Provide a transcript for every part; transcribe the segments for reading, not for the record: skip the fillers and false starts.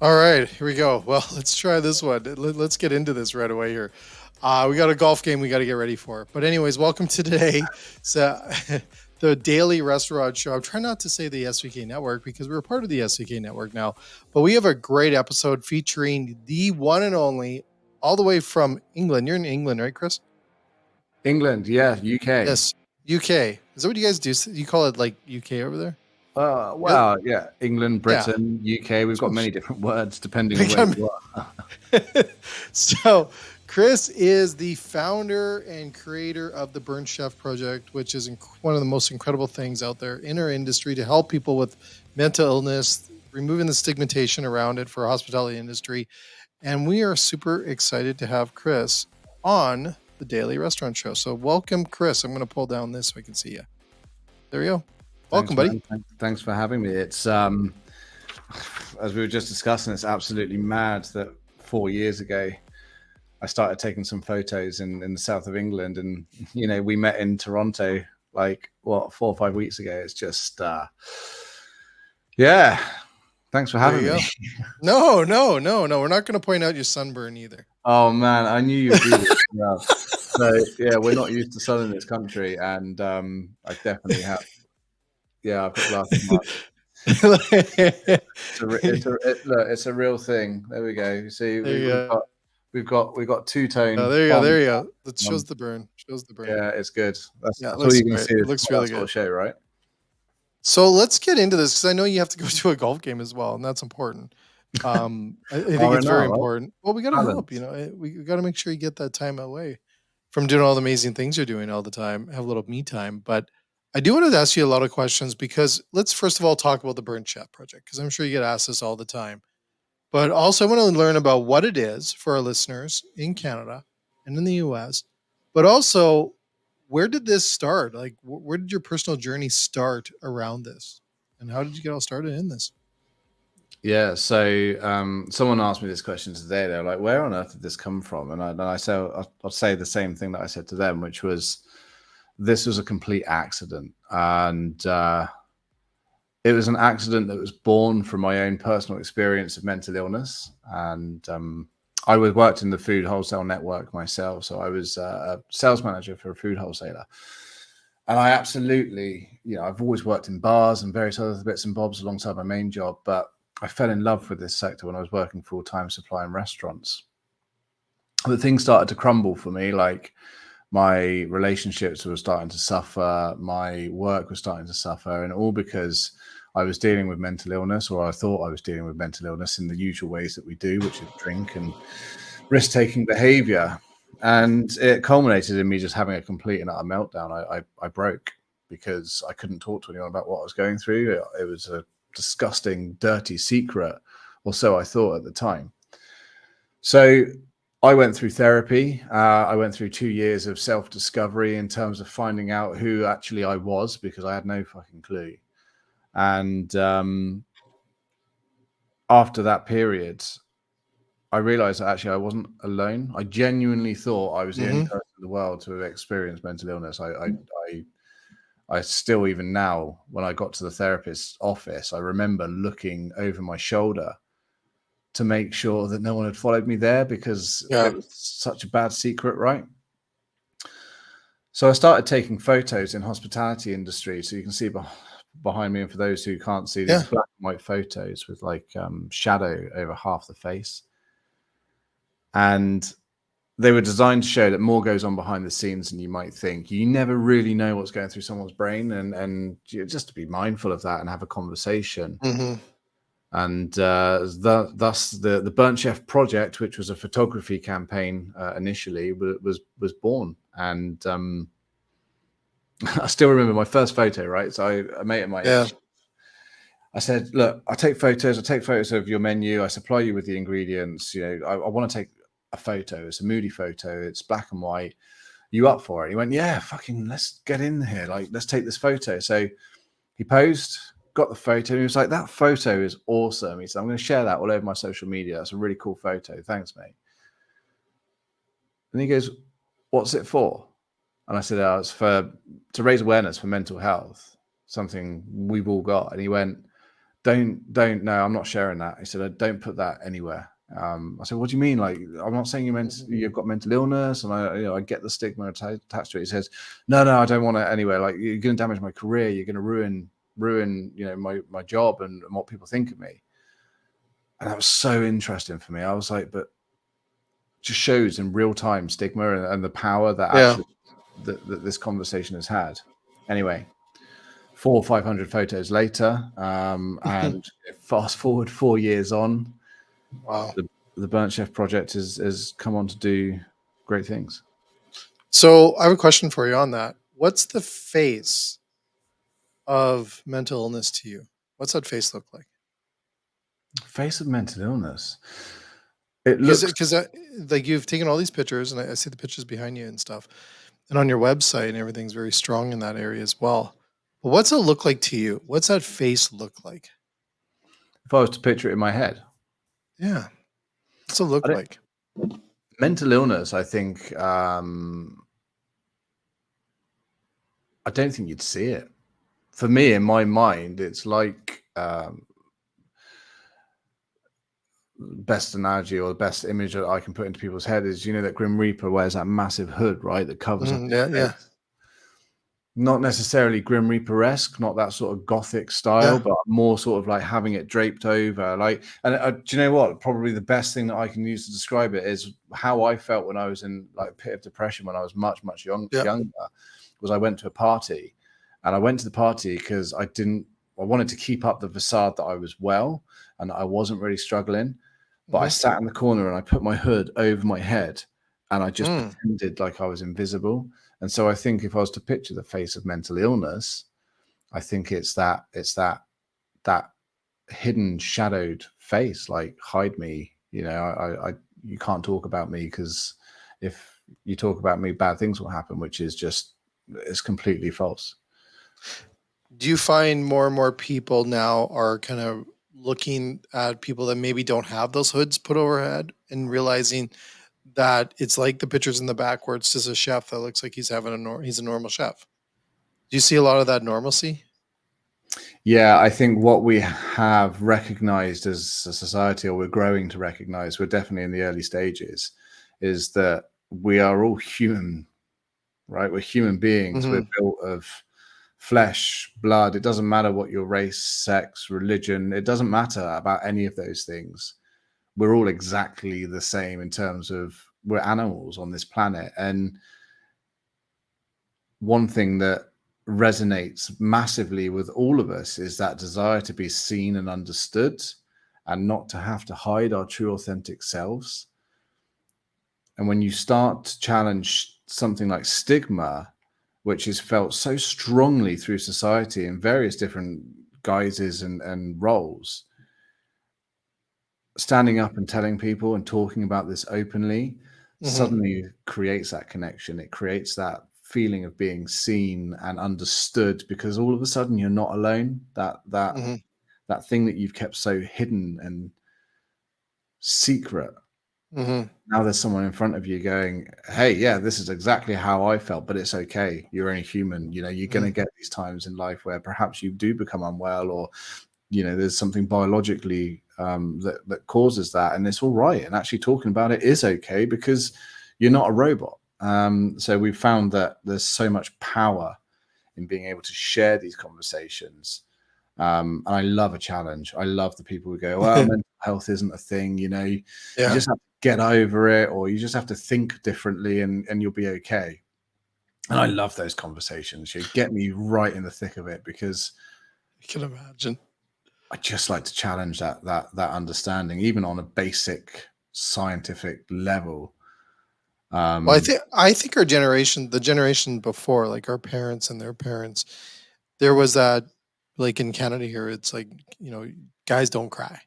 All right, here we go. Well, let's try this one. Let's get into this right away here. We got a golf game we got to get ready for. But anyways, welcome to today. So the Daily Restaurant Show. I'm trying not to say the SVK Network because we're a part of the SVK Network now. But we have a great episode featuring the one and only, all the way from England. You're in England, right, Kris? England, yeah, UK. Yes, UK. Is that what you guys do? You call it like UK over there? Well, yeah, England, Yeah. Britain, UK. We've got many different words depending We on where got you are. So, Kris is the founder and creator of the Burn Chef Project, which is one of the most incredible things out there in our industry to help people with mental illness, removing the stigmatization around it for hospitality industry. And we are super excited to have Kris on the Daily Restaurant Show. So, welcome, Kris. I'm going to pull down this so I can see you. There we go. Welcome, buddy. Thanks for having me. It's as we were just discussing, it's absolutely mad that 4 years ago I started taking some photos in the south of England, and we met in Toronto like 4 or 5 weeks ago. It's just yeah. Thanks for having me. No. We're not going to point out your sunburn either. Oh man, I knew you'd do this. Yeah. So yeah, we're not used to sun in this country, and I definitely have. Yeah, I've got glasses. It's a real thing. There we go. See, we've got two-tone. Oh, there you go. That shows the burn. Yeah, it's good. That's it all you're going to see. It looks really good. Show, right? So let's get into this because I know you have to go to a golf game as well, and that's important. I think it's very important. Well, we got to help. We got to make sure you get that time away from doing all the amazing things you're doing all the time. Have a little me time, but I do want to ask you a lot of questions because let's first of all talk about the Burn Chef Project because I'm sure you get asked this all the time. But also, I want to learn about what it is for our listeners in Canada and in the US. But also, where did this start? Like, where did your personal journey start around this? And how did you get all started in this? Yeah, so someone asked me this question today. They're like, "Where on earth did this come from?" And I'll say the same thing that I said to them, which was, this was a complete accident, and it was an accident that was born from my own personal experience of mental illness. And I worked in the food wholesale network myself, so I was a sales manager for a food wholesaler. And I absolutely, I've always worked in bars and various other bits and bobs alongside my main job, but I fell in love with this sector when I was working full-time supplying restaurants. But things started to crumble for me. Like, my relationships were starting to suffer, my work was starting to suffer, and all because I was dealing with mental illness, or I thought I was dealing with mental illness in the usual ways that we do, which is drink and risk-taking behavior. And it culminated in me just having a complete and utter meltdown. I broke because I couldn't talk to anyone about what I was going through. It was a disgusting, dirty secret, or so I thought at the time. So I went through therapy. I went through 2 years of self-discovery in terms of finding out who actually I was, because I had no fucking clue. And after that period, I realized that actually I wasn't alone. I genuinely thought I was the only person in the world to have experienced mental illness. I still, even now, when I got to the therapist's office, I remember looking over my shoulder to make sure that no one had followed me there, because it was such a bad secret, right? So I started taking photos in hospitality industry. So you can see behind me, and for those who can't see, these black and white photos with like shadow over half the face. And they were designed to show that more goes on behind the scenes than you might think. You never really know what's going through someone's brain, and just to be mindful of that and have a conversation. And thus the Burnt Chef Project, which was a photography campaign initially, was born. And I still remember my first photo, right? So I made it my I said, look, I take photos of your menu. I supply you with the ingredients. I want to take a photo. It's a moody photo. It's black and white. You up for it? He went, yeah, fucking let's get in here. Like, let's take this photo. So he posed, got the photo. And he was like, that photo is awesome. He said, I'm going to share that all over my social media. That's a really cool photo. Thanks, mate. And he goes, what's it for? And I said, it's to raise awareness for mental health, something we've all got. And he went, don't, no, I'm not sharing that. He said, don't put that anywhere. I said, what do you mean? Like, I'm not saying you've got mental illness, and I get the stigma attached to it. He says, no, I don't want it anywhere. Like, you're going to damage my career. You're going to ruin, my job and what people think of me. And that was so interesting for me. I was like, but just shows in real time stigma and the power that actually that this conversation has had. Anyway, 400 or 500 photos later, and fast forward 4 years on, Wow. the Burnt Chef project has come on to do great things. So I have a question for you on that. What's the face of mental illness to you? What's that face look like? Face of mental illness. It Because looks because like you've taken all these pictures, and I see the pictures behind you and stuff, and on your website and everything's very strong in that area as well. But what's it look like to you? What's that face look like? if I was to picture it in my head. Yeah. What's it I look don't, like? mental illness, I think, I don't think you'd see it. For me, in my mind, it's like best analogy or the best image that I can put into people's head is, that Grim Reaper wears that massive hood, right, that covers up his Yeah, yeah, face. Not necessarily Grim Reaper-esque, not that sort of gothic style, yeah. but more sort of like having it draped over. Like, and do you know what? Probably the best thing that I can use to describe it is how I felt when I was in like a pit of depression when I was much, much Yeah. younger. Was I went to a party, and I went to the party because I wanted to keep up the facade that I was well and I wasn't really struggling. But I sat in the corner and I put my hood over my head and I just pretended like I was invisible. And so I think if I was to picture the face of mental illness, I think it's that hidden, shadowed face, like hide me. You can't talk about me because if you talk about me, bad things will happen, which is completely false. Do you find more and more people now are kind of looking at people that maybe don't have those hoods put overhead and realizing that it's like the pictures in the back where it's just a chef that looks like he's having he's a normal chef? Do you see a lot of that normalcy? Yeah, I think what we have recognized as a society, or we're growing to recognize, we're definitely in the early stages, is that we are all human, right? We're human beings. We're built of flesh, blood. It doesn't matter what your race, sex, religion, it doesn't matter about any of those things. We're all exactly the same in terms of we're animals on this planet. And one thing that resonates massively with all of us is that desire to be seen and understood and not to have to hide our true authentic selves. And when you start to challenge something like stigma, which is felt so strongly through society in various different guises and roles, standing up and telling people and talking about this openly suddenly creates that connection. It creates that feeling of being seen and understood, because all of a sudden you're not alone. That thing that you've kept so hidden and secret, now there's someone in front of you going, hey, yeah, this is exactly how I felt, but it's okay. You're only human. You're going to get these times in life where perhaps you do become unwell, or there's something biologically that causes that, and it's all right. And actually talking about it is okay because you're not a robot. So we've found that there's so much power in being able to share these conversations. And I love a challenge. I love the people who go, well, mental health isn't a thing. You Yeah. just have to get over it, or you just have to think differently and you'll be okay. And I love those conversations. You get me right in the thick of it because I can imagine. I just like to challenge that understanding, even on a basic scientific level. Well, I think our generation, the generation before, like our parents and their parents, there was that, like in Canada here, it's like, guys don't cry,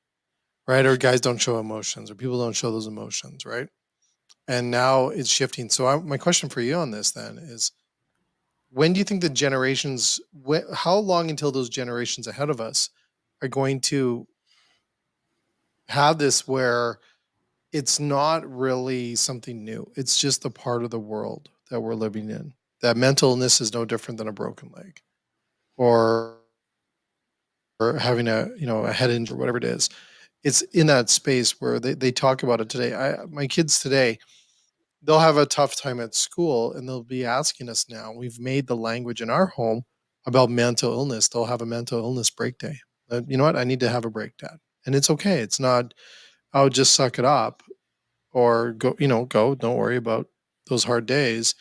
right? Or guys don't show emotions, or people don't show those emotions, right? And now it's shifting. So my question for you on this then is, when do you think the generations, how long until those generations ahead of us are going to have this where it's not really something new? It's just a part of the world that we're living in. That mental illness is no different than a broken leg, or or having a head injury, whatever it is. It's in that space where they talk about it today. My kids today, they'll have a tough time at school and they'll be asking us now. We've made the language in our home about mental illness. They'll have a mental illness break day. You know what? I need to have a break, Dad. And it's okay. It's not, I'll just suck it up or go, go. Don't worry about those hard days.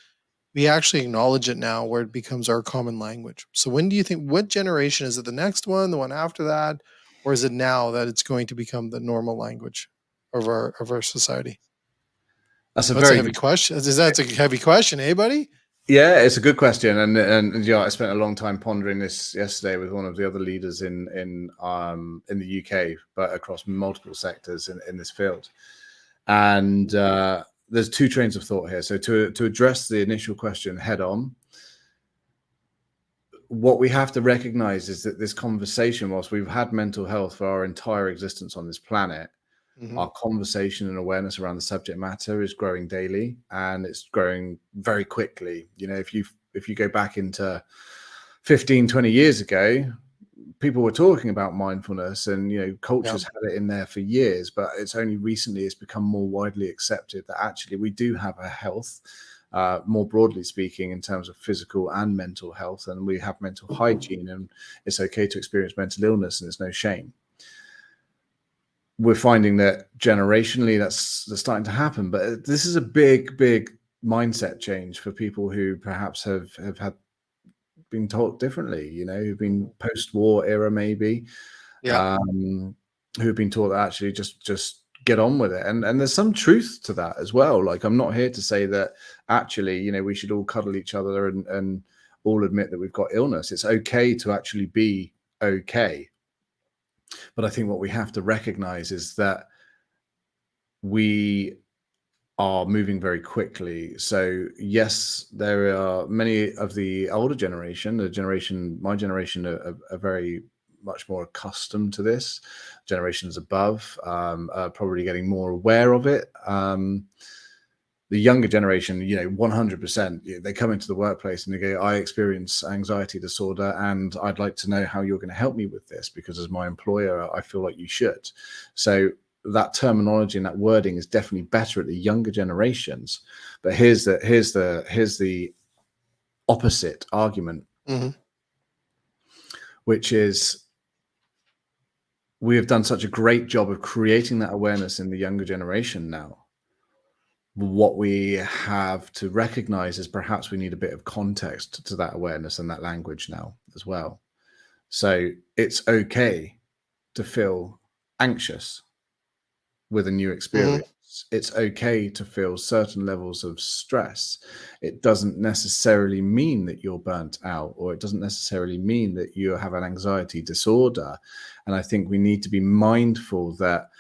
We actually acknowledge it now where it becomes our common language. So when do you think, what generation is it, the next one, the one after that, or is it now that it's going to become the normal language of our society? That's a That's a very heavy good. question. That's a heavy question, eh, buddy? Yeah, it's a good question, and I spent a long time pondering this yesterday with one of the other leaders in the UK, but across multiple sectors in this field. And there's two trains of thought here. So to address the initial question head on, what we have to recognize is that this conversation, whilst we've had mental health for our entire existence on this planet, Mhm. our conversation and awareness around the subject matter is growing daily, and it's growing very quickly. If you go back into 15, 20 years ago, people were talking about mindfulness, and Yeah. cultures had it in there for years, but it's only recently it's become more widely accepted that actually we do have a health, more broadly speaking, in terms of physical and mental health, and we have mental hygiene, and it's okay to experience mental illness, and it's no shame. We're finding that generationally that's starting to happen, but this is a big mindset change for people who perhaps have had been taught differently, who've been post-war era maybe, Yeah. um, who've been taught that actually just get on with it. And there's some truth to that as well. Like, I'm not here to say that actually, we should all cuddle each other and all admit that we've got illness. It's okay to actually be okay. But I think what we have to recognize is that we are moving very quickly. So yes, there are many of the older generation, my generation, are very much more accustomed to this. Generations above are probably getting more aware of it. The younger generation, 100%, they come into the workplace and they go, I experience anxiety disorder, and I'd like to know how you're going to help me with this, because as my employer, I feel like you should. So that terminology and that wording is definitely better at the younger generations. But here's the opposite argument, Mhm. which is we have done such a great job of creating that awareness in the younger generation now. What we have to recognize is perhaps we need a bit of context to that awareness and that language now as well. So it's okay to feel anxious with a new Mhm. experience. It's okay to feel certain levels of stress. It doesn't necessarily mean that you're burnt out, or it doesn't necessarily mean that you have an anxiety disorder. And I think we need to be mindful that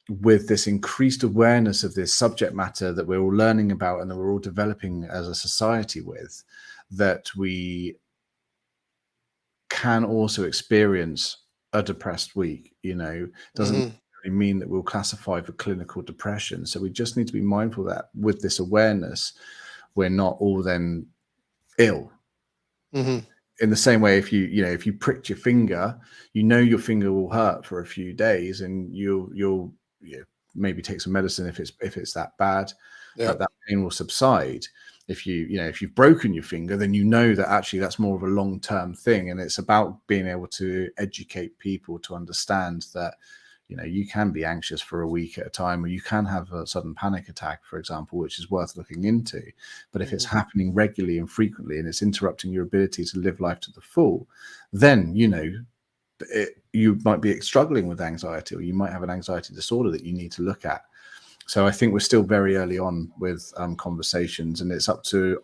with this increased awareness of this subject matter that we're all learning about and that we're all developing as a society with, that we can also experience a depressed week. Doesn't Mhm. necessarily mean that we'll classify for clinical depression. So we just need to be mindful that with this awareness, we're not all then ill. Mhm. In the same way, if you pricked your finger, your finger will hurt for a few days, and you'll maybe take some medicine if it's that bad, Yeah. but that pain will subside. If you've broken your finger, then that actually that's more of a long-term thing, and it's about being able to educate people to understand that you can be anxious for a week at a time, or you can have a sudden panic attack, for example, which is worth looking into. But if it's Mhm. happening regularly and frequently, and it's interrupting your ability to live life to the full, then you might be struggling with anxiety, or you might have an anxiety disorder that you need to look at. So I think we're still very early on with conversations, and it's up to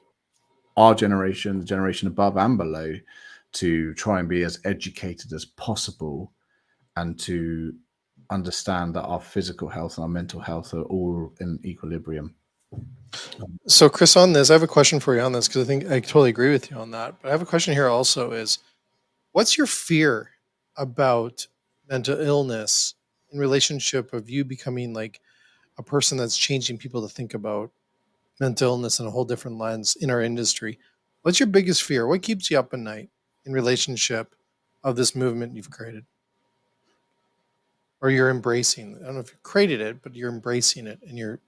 our generation, the generation above and below, to try and be as educated as possible, and to understand that our physical health and our mental health are all in equilibrium. So, Chris, on this, I have a question for you on this because I think I totally agree with you on that. But I have a question here also is what's your fear about mental illness in relationship of you becoming like a person that's changing people to think about mental illness in a whole different lens in our industry? What's your biggest fear? What keeps you up at night in relationship of this movement you've created? Or you're embracing? I don't know if you created it, but you're embracing it and you're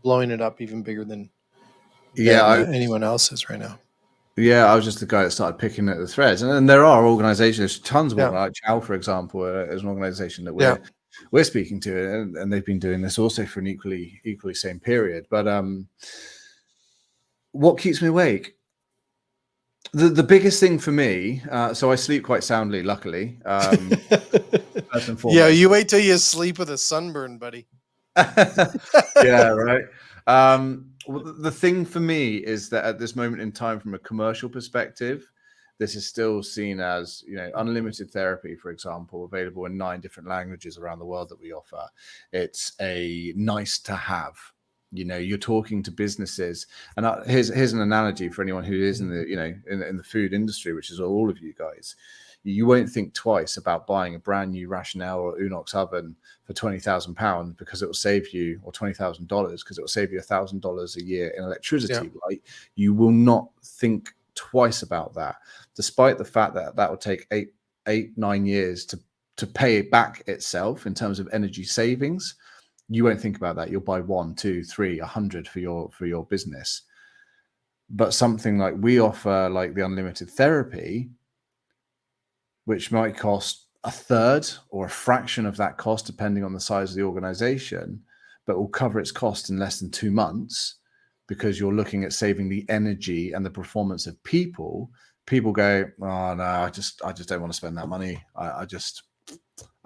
blowing it up even bigger than anyone else is right now. Yeah, I was just the guy that started picking at the threads, and there are organizations, tons of Yeah. like Chow, for example, is an organization that we're speaking to, and they've been doing this also for an equally same period. But what keeps me awake? The biggest thing for me, so I sleep quite soundly, luckily. First and Yeah, foremost. you wait till you sleep with a sunburn, buddy. Yeah, right. Well, the thing for me is that at this moment in time, from a commercial perspective, this is still seen as, you know, unlimited therapy, for example, available in 9 different languages around the world that we offer. It's a nice to have. You know, you're talking to businesses, and here's an analogy for anyone who is in the, you know, in the food industry, which is all of you guys. You won't think twice about buying a brand new Rationale or Unox oven for £20,000 because it will save you, or $20,000 because it will save you $1,000 a year in electricity, right? You will not think twice about that, despite the fact that that will take 9 years to pay it back itself in terms of energy savings. You won't think about that. You'll buy 1, 2, 3, 100 for your business. But something like we offer, like the unlimited therapy, which might cost a third or a fraction of that cost, depending on the size of the organization, but will cover its cost in less than 2 months, because you're looking at saving the energy and the performance of people. People go, oh no, I just don't want to spend that money. I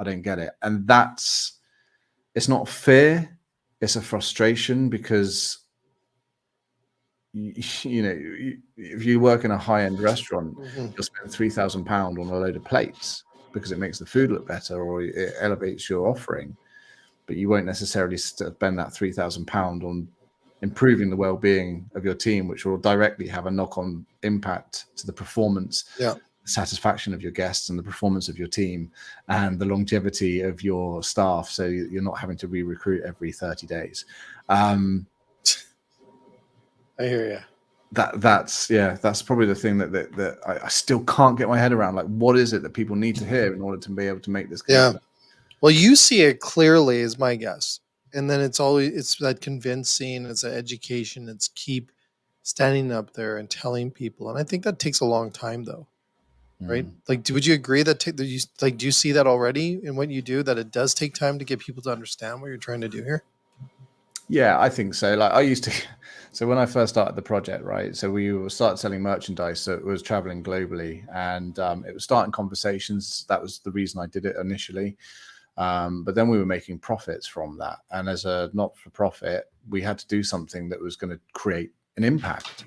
don't get it. And it's not fear, it's a frustration, because you know, if you work in a high-end restaurant, you'll spend £3,000 on a load of plates because it makes the food look better or it elevates your offering, but you won't necessarily spend that £3,000 on improving the well-being of your team, which will directly have a knock-on impact to the performance, satisfaction of your guests, and the performance of your team, and the longevity of your staff, so you're not having to re-recruit every 30 days. I hear you. That's probably the thing that I still can't get my head around. Like, what is it that people need to hear in order to be able to make this connection? Well, you see it clearly, is my guess. And then it's that convincing, it's an education, it's keep standing up there and telling people. And I think that takes a long time, though. Right? Like, would you agree that do you see that already in what you do, that it does take time to get people to understand what you're trying to do here? Yeah, I think so. Like, I used to, so when I first started the project, right? So we started selling merchandise, so it was traveling globally, and it was starting conversations. That was the reason I did it initially. But then we were making profits from that, and as a not-for-profit, we had to do something that was going to create an impact.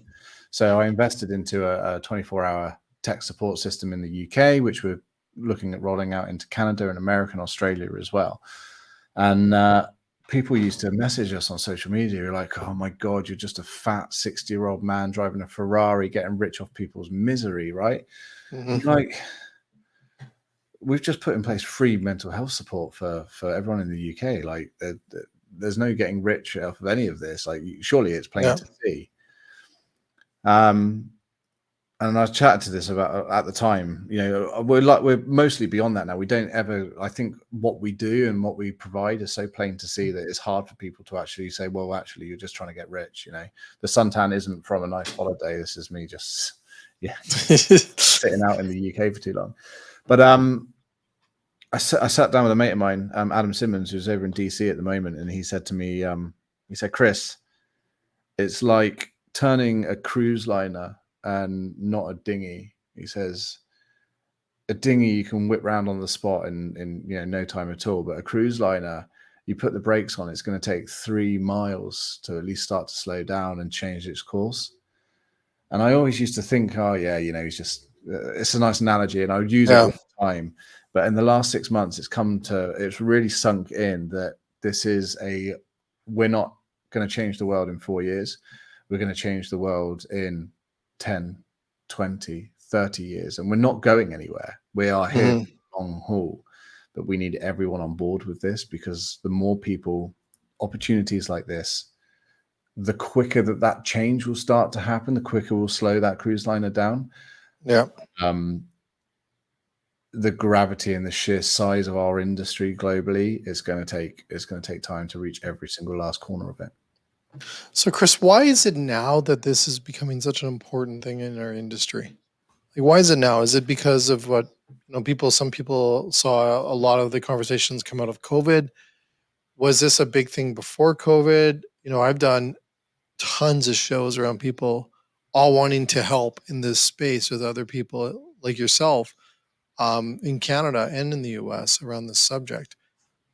So I invested into a 24-hour tech support system in the UK, which we're looking at rolling out into Canada and America and Australia as well. And people used to message us on social media. You're like, oh my God, you're just a fat 60-year-old man driving a Ferrari, getting rich off people's misery, right? Like, we've just put in place free mental health support for everyone in the UK. Like, there's no getting rich off of any of this. Like, surely it's plain to see. And I chatted to this about at the time, you know, we're mostly beyond that now. We don't ever, I think what we do and what we provide is so plain to see that it's hard for people to actually say, well, actually, you're just trying to get rich. You know, the suntan isn't from a nice holiday. This is me just, sitting out in the UK for too long. But I sat down with a mate of mine, Adam Simmons, who's over in DC at the moment. And he said to me, he said, Kris, it's like turning a cruise liner and not a dinghy. He says, a dinghy you can whip round on the spot in you know, no time at all, but a cruise liner, you put the brakes on, it's going to take 3 miles to at least start to slow down and change its course. And I always used to think, oh yeah, you know, it's a nice analogy, and I would use it all the time. But in the last 6 months, it's really sunk in that we're not going to change the world in 4 years. We're going to change the world in 10, 20, 30 years. And we're not going anywhere. We are here for the long haul. But we need everyone on board with this, because the more people, opportunities like this, the quicker that change will start to happen, the quicker we'll slow that cruise liner down. the gravity and the sheer size of our industry globally is going to take time to reach every single last corner of it. So, Kris, why is it now that this is becoming such an important thing in our industry? Like, why is it now? Is it because of what people? Some people saw a lot of the conversations come out of COVID. Was this a big thing before COVID? I've done tons of shows around people all wanting to help in this space with other people like yourself, in Canada and in the US around this subject.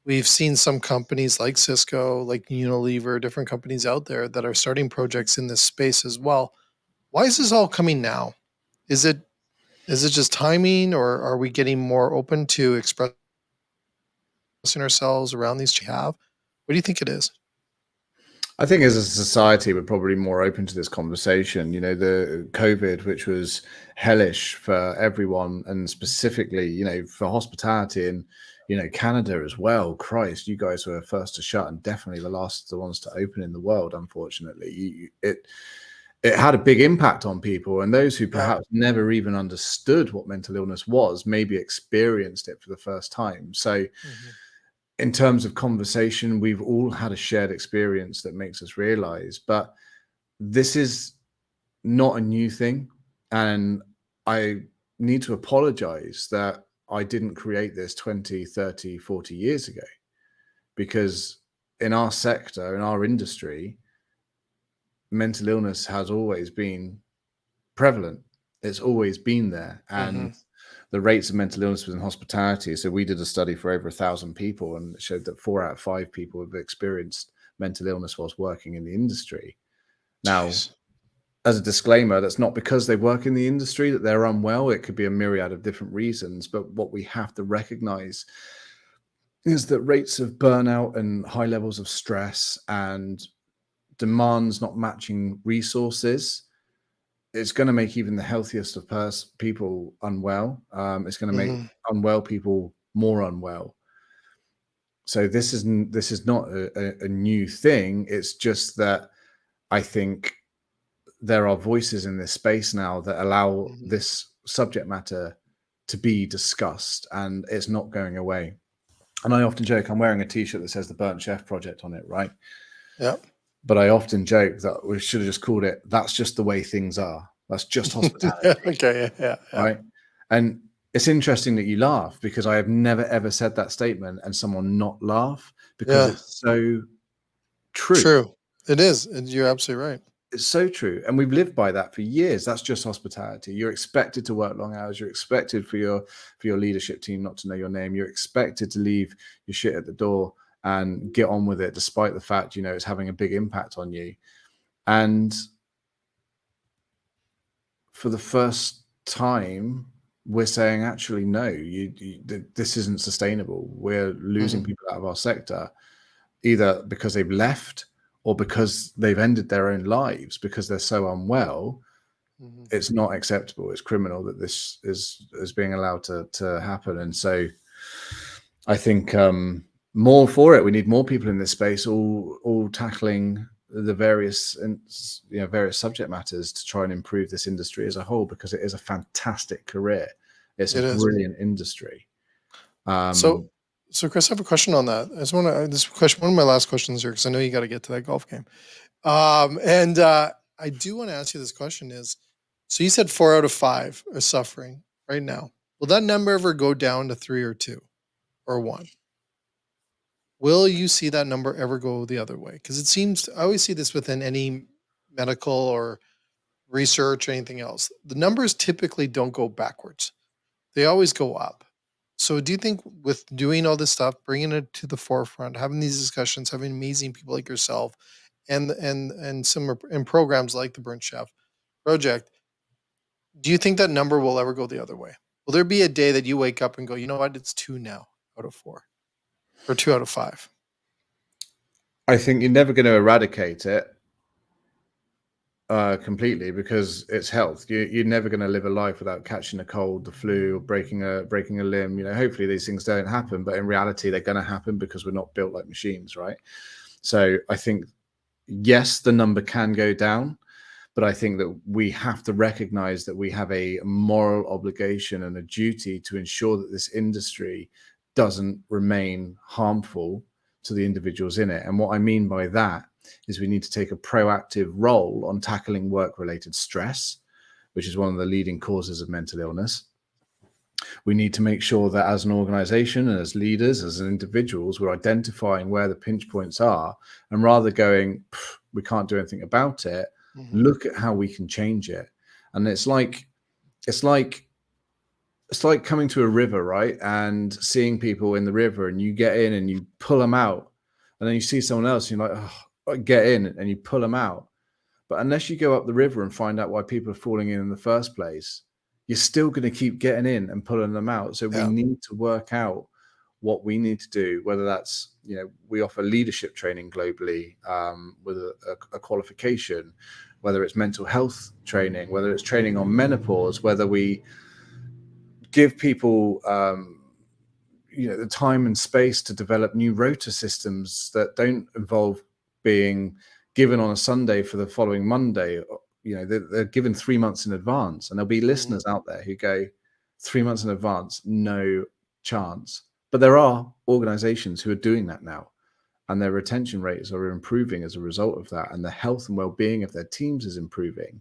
We've seen some companies like Cisco, like Unilever, different companies out there that are starting projects in this space as well. Why is this all coming now? Is it just timing, or are we getting more open to expressing ourselves around these we have? What do you think it is? I think as a society, we're probably more open to this conversation. The COVID, which was hellish for everyone, and specifically, for hospitality and, Canada as well. Christ, you guys were first to shut and definitely the last the ones to open in the world, unfortunately. It had a big impact on people, and those who perhaps never even understood what mental illness was, maybe experienced it for the first time. So in terms of conversation, we've all had a shared experience that makes us realize, but this is not a new thing. And I need to apologize that I didn't create this 20, 30, 40 years ago, because in our sector, in our industry, mental illness has always been prevalent. It's always been there. And the rates of mental illness within hospitality. So we did a study for over 1,000 people, and it showed that 4 out of 5 people have experienced mental illness whilst working in the industry. Now, as a disclaimer, that's not because they work in the industry that they're unwell. It could be a myriad of different reasons. But what we have to recognize is that rates of burnout and high levels of stress and demands not matching resources, it's going to make even the healthiest of people unwell. It's going to make unwell people more unwell. So this is not a new thing. It's just that I think there are voices in this space now that allow this subject matter to be discussed, and it's not going away. And I often joke, I'm wearing a t-shirt that says the Burnt Chef Project on it, right? Yeah. But I often joke that we should have just called it, that's just the way things are. That's just hospitality. Okay. Yeah. Right. And it's interesting that you laugh, because I have never, ever said that statement and someone not laugh, because it's so true. True. It is. And you're absolutely right. It's so true. And we've lived by that for years. That's just hospitality. You're expected to work long hours. You're expected for your leadership team not to know your name. You're expected to leave your shit at the door and get on with it, despite the fact, it's having a big impact on you. And for the first time, we're saying, actually, no, this isn't sustainable. We're losing people out of our sector, either because they've left or because they've ended their own lives because they're so unwell. It's not acceptable. It's criminal that this is being allowed to happen. And so I think more for it. We need more people in this space, all tackling the various subject matters to try and improve this industry as a whole, because it is a fantastic career. It's a brilliant industry. So Kris, I have a question on that. I just want to this question. One of my last questions here, because I know you got to get to that golf game. And I do want to ask you this question: is so you said 4 out of 5 are suffering right now. Will that number ever go down to 3 or 2 or 1? Will you see that number ever go the other way? Because it seems I always see this within any medical or research or anything else. The numbers typically don't go backwards; they always go up. So, do you think with doing all this stuff, bringing it to the forefront, having these discussions, having amazing people like yourself, and some in programs like the Burnt Chef Project, do you think that number will ever go the other way? Will there be a day that you wake up and go, you know what, it's 2 now out of 4, or 2 out of 5? I think you're never going to eradicate it completely, because it's health. You're never going to live a life without catching a cold, the flu, or breaking a limb. Hopefully these things don't happen, but in reality they're going to happen because we're not built like machines, right? So I think yes, the number can go down, But I think that we have to recognize that we have a moral obligation and a duty to ensure that this industry doesn't remain harmful to the individuals in it. And what I mean by that is we need to take a proactive role on tackling work-related stress, which is one of the leading causes of mental illness. We need to make sure that as an organization and as leaders, as individuals, we're identifying where the pinch points are, and rather going, we can't do anything about it, look at how we can change it. And it's like coming to a river, right? And seeing people in the river, and you get in and you pull them out, and then you see someone else, and you're like, oh, get in, and you pull them out. But unless you go up the river and find out why people are falling in the first place, you're still going to keep getting in and pulling them out. So we need to work out what we need to do, whether that's, we offer leadership training globally with a qualification, whether it's mental health training, whether it's training on menopause, whether we give people the time and space to develop new rota systems that don't involve being given on a Sunday for the following Monday. They're given 3 months in advance, and there'll be listeners out there who go 3 months in advance, no chance. But there are organizations who are doing that now, and their retention rates are improving as a result of that, and the health and well-being of their teams is improving.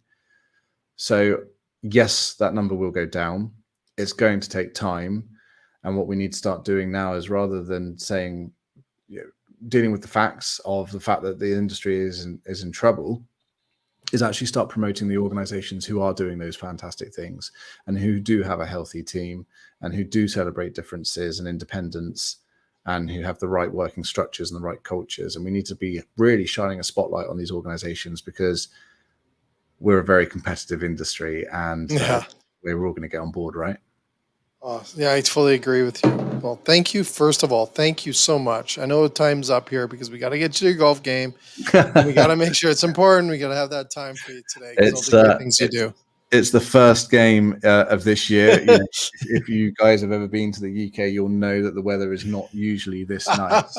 So yes, that number will go down. It's going to take time. And what we need to start doing now is, rather than saying, dealing with the facts of the fact that the industry is in trouble, is actually start promoting the organizations who are doing those fantastic things and who do have a healthy team and who do celebrate differences and independence and who have the right working structures and the right cultures. And we need to be really shining a spotlight on these organizations, because we're a very competitive industry, and we're all going to get on board, right? Yeah, I totally agree with you. Well, thank you. First of all, thank you so much. I know time's up here because we got to get to your golf game. And we got to make sure it's important. We got to have that time for you today, because all the great things you do. It's the first game of this year. If you guys have ever been to the UK, you'll know that the weather is not usually this nice.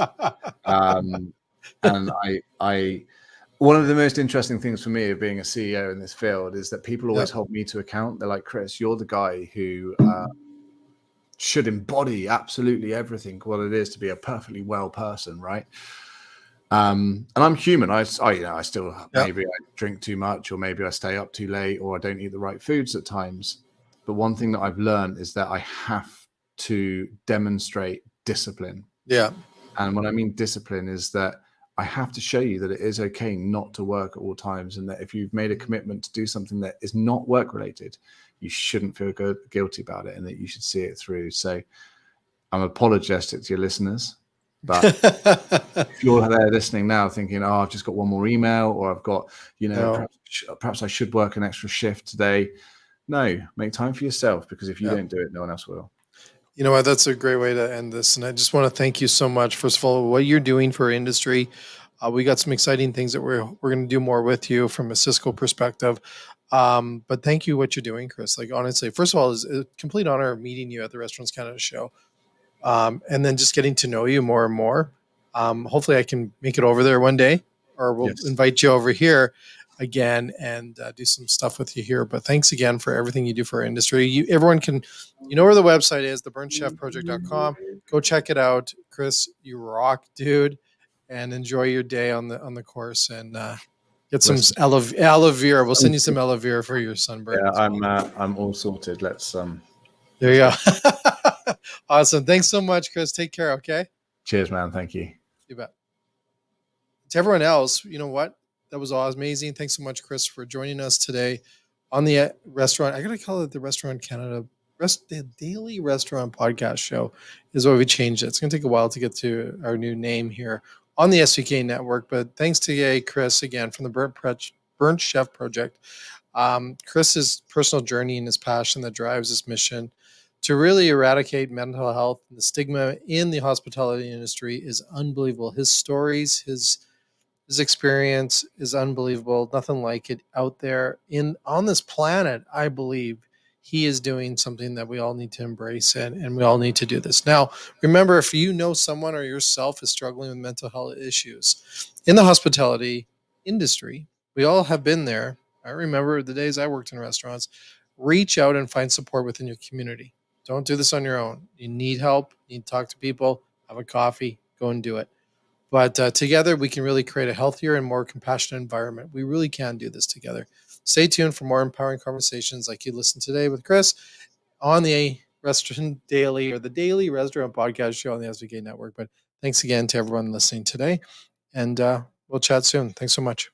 And one of the most interesting things for me of being a CEO in this field is that people always hold me to account. They're like, Kris, you're the guy who should embody absolutely everything what it is to be a perfectly well person, right? And I'm human. I still maybe I drink too much, or maybe I stay up too late, or I don't eat the right foods at times. But one thing that I've learned is that I have to demonstrate discipline. Yeah. And what I mean discipline is that I have to show you that it is okay not to work at all times, and that if you've made a commitment to do something that is not work related, you shouldn't feel guilty about it, and that you should see it through. So I'm apologetic to your listeners, but if you're there listening now thinking, oh, I've just got one more email, or I've got, perhaps I should work an extra shift today. No, make time for yourself, because if you don't do it, no one else will. You know what? That's a great way to end this. And I just want to thank you so much. First of all, what you're doing for industry. We got some exciting things that we're going to do more with you from a Cisco perspective. But thank you what you're doing, Kris. Like, honestly, first of all, it's a complete honor meeting you at the Restaurants Canada show. And then just getting to know you more and more. Hopefully I can make it over there one day, or we'll invite you over here again and do some stuff with you here. But thanks again for everything you do for our industry. Everyone can, where the website is, theburntchefproject.com. Go check it out. Kris, you rock, dude, and enjoy your day on the course, and get some aloe vera. We'll send you some aloe vera for your sunburn. Yeah, I'm all sorted. Let's there you go. Awesome. Thanks so much, Kris. Take care. Okay. Cheers, man. Thank you. You bet. To everyone else, you know what? That was amazing. Thanks so much, Kris, for joining us today on the restaurant. I got to call it the Restaurant Canada, the Daily Restaurant Podcast Show is what we changed it. It's going to take a while to get to our new name here on the SVK network. But thanks to Kris again from the Burnt Chef Project. Kris's personal journey and his passion that drives his mission to really eradicate mental health and the stigma in the hospitality industry is unbelievable. His stories, his experience is unbelievable. Nothing like it out there on this planet. I believe he is doing something that we all need to embrace, and we all need to do this. Now, remember, if you know someone or yourself is struggling with mental health issues in the hospitality industry, we all have been there. I remember the days I worked in restaurants. Reach out and find support within your community. Don't do this on your own. You need help. You need to talk to people, have a coffee, go and do it. But together, we can really create a healthier and more compassionate environment. We really can do this together. Stay tuned for more empowering conversations like you listened today with Kris on the Restaurant Daily or the Daily Restaurant Podcast Show on the SVK Network. But thanks again to everyone listening today. And we'll chat soon. Thanks so much.